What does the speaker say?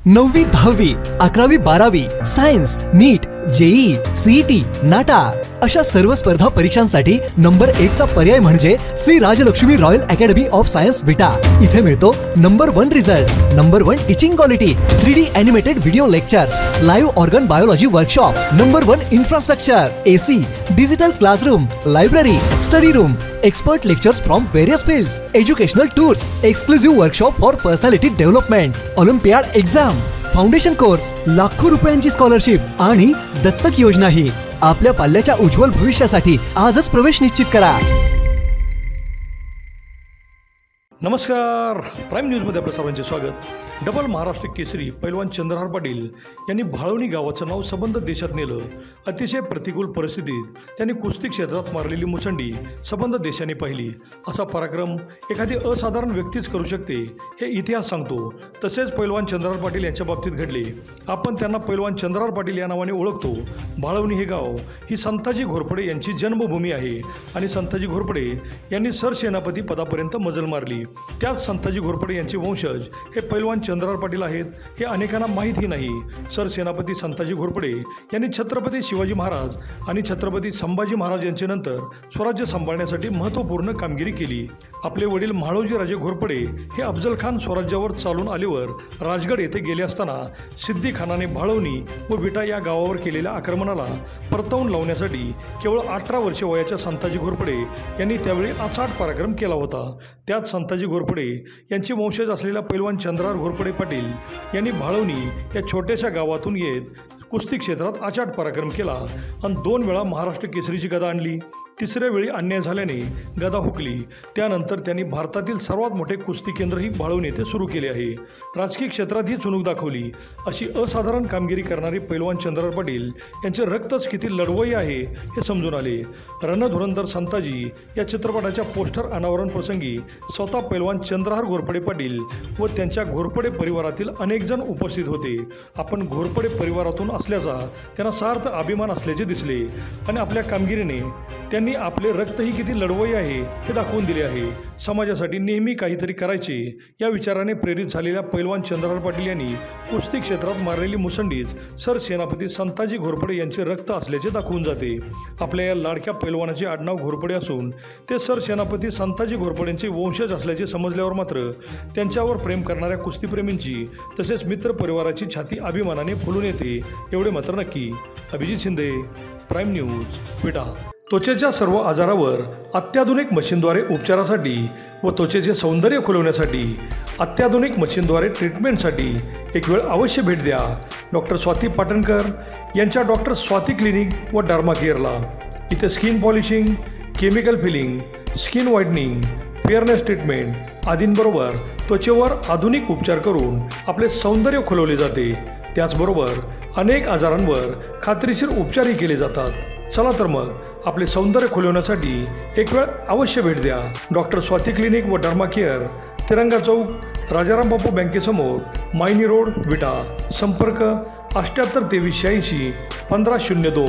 9वी 10वी 11वी 12वी science NEET JEE CET NATA अशा सर्व स्पर्धा परीक्षांसाठी नंबर 1 चा पर्याय म्हणजे Shri Rajlakshmi royal academy of science Vita. इथे मिळतो number 1 result, number 1 teaching quality, 3D animated video lectures, live organ biology workshop, number 1 infrastructure, AC, digital classroom, library, study room, expert lectures from various fields, educational tours, exclusive workshop for personality development, olympiad exam, foundation course, लाखो रुपयांची scholarship आणि दत्तक योजनाही। आपल्या पाल्याच्या उज्ज्वल भविष्यासाठी आजच प्रवेश निश्चित करा। नमस्कार, प्राईम न्यूजमध्ये आपल्या सर्वांचे स्वागत। डबल महाराष्ट्र केसरी पैलवान चंद्रहार पाटील यांनी भाळवणी गावाचं नाव सबंध देशात नेलं। अतिशय प्रतिकूल परिस्थितीत त्यांनी कुस्ती क्षेत्रात मारलेली मुसंडी सबंध देशाने पाहिली। असा पराक्रम एखादी असाधारण व्यक्तीच करू शकते हे इतिहास सांगतो। तसेच पैलवान चंद्रहार पाटील यांच्या बाबतीत घडले। आपण त्यांना पैलवान चंद्रहार पाटील या नावाने ओळखतो। भाळवणी हे गाव ही संताजी घोरपडे यांची जन्मभूमी आहे आणि संताजी घोरपडे यांनी सरसेनापती पदापर्यंत मजल मारली। त्याच संताजी घोरपडे यांचे वंशज हे पैलवान चंद्रहार पाटील आहेत हे अनेकांना माहिती नाही। सरसेनापती संताजी घोरपडे यांनी छत्रपती शिवाजी महाराज आणि छत्रपती संभाजी महाराज यांचे नंतर स्वराज्य सांभाळण्यासाठी महत्त्वपूर्ण कामगिरी केली। आपले वडील म्हाळोजी राजे घोरपडे हे अफजल खान स्वराज्यावर चालून आल्यावर राजगड येथे गेले असताना सिद्दी खानाने भाळवणी व विटा या गावावर केलेल्या आक्रमणाला परतवून लावण्यासाठी केवळ 18 वर्षे वयाच्या संताजी घोरपडे यांनी त्यावेळी अचाट पराक्रम केला होता। त्यात संताजी घोरपडे यांचे वंशज असलेल्या पैलवान चंद्रहार घोरपडे पाटील यांनी भाळवणी या छोट्याशा गावातून येत कुस्ती क्षेत्रात अचाट पराक्रम केला आणि 2 वेळा महाराष्ट्र केसरीची गदा आणली। तिसऱ्या वेळी अन्याय झाल्याने गदा हुकली। त्यानंतर त्यांनी भारतातील सर्वात मोठे कुस्ती केंद्रही भाळवणी येथे सुरू केले आहे। राजकीय क्षेत्रातही चुणूक दाखवली। अशी असाधारण कामगिरी करणारे पैलवान चंद्रहार पाटील यांचे रक्तच किती लढवय्ये आहे हे समजून आले। रणधुरंधर संताजी या चित्रपटाच्या पोस्टर अनावरण प्रसंगी स्वतः पैलवान चंद्रहार घोरपडे पाटील व त्यांच्या घोरपडे परिवारातील अनेक जण उपस्थित होते। आपण घोरपडे परिवारातून असल्याचा त्यांना सार्थ अभिमान असल्याचे दिसले आणि आपल्या कामगिरीने त्यांनी आपले रक्तही किती लढवय्ये आहे हे दाखवून दिले आहे। समाजासाठी नेहमी काहीतरी करायचे या विचाराने प्रेरित झालेल्या पैलवान चंद्रहार पाटील यांनी कुस्ती क्षेत्रात मारलेली मुसंडीच सरसेनापती संताजी घोरपडे यांचे रक्त असल्याचे दाखवून जाते। आपल्या या लाडक्या पैलवानाचे आडनाव घोरपडे असून ते सरसेनापती संताजी घोरपडेंचे वंशज असल्याचे समजल्यावर मात्र त्यांच्यावर प्रेम करणाऱ्या कुस्तीप्रेमींची तसेच मित्र परिवाराची छाती अभिमानाने फुलून येते एवढे मात्र नक्की। अभिजित शिंदे, प्राईम न्यूज, विटा। त्वचेच्या सर्व आजारावर अत्याधुनिक मशीनद्वारे उपचारासाठी व त्वचेचे सौंदर्य खुलवण्यासाठी अत्याधुनिक मशीनद्वारे ट्रीटमेंटसाठी एक वेळ अवश्य भेट द्या डॉक्टर स्वाती पाटणकर यांच्या डॉक्टर स्वाती क्लिनिक व डर्मा केअरला। इथे skin polishing, chemical peeling, skin whitening, fairness treatment आदींबरोबर त्वचेवर आधुनिक उपचार करून आपले सौंदर्य खुलवले जाते। त्याचबरोबर अनेक आजारांवर खात्रीशीर उपचारही केले जातात। चला तर मग आपले सौंदर्य खुलवण्यासाठी एक वेळ अवश्य भेट द्या डॉक्टर स्वाती क्लिनिक व डर्मा केअर, तिरंगा चौक, राजाराम बापू बँकेसमोर, मायनी रोड, विटा। संपर्क 78 23 86 1502।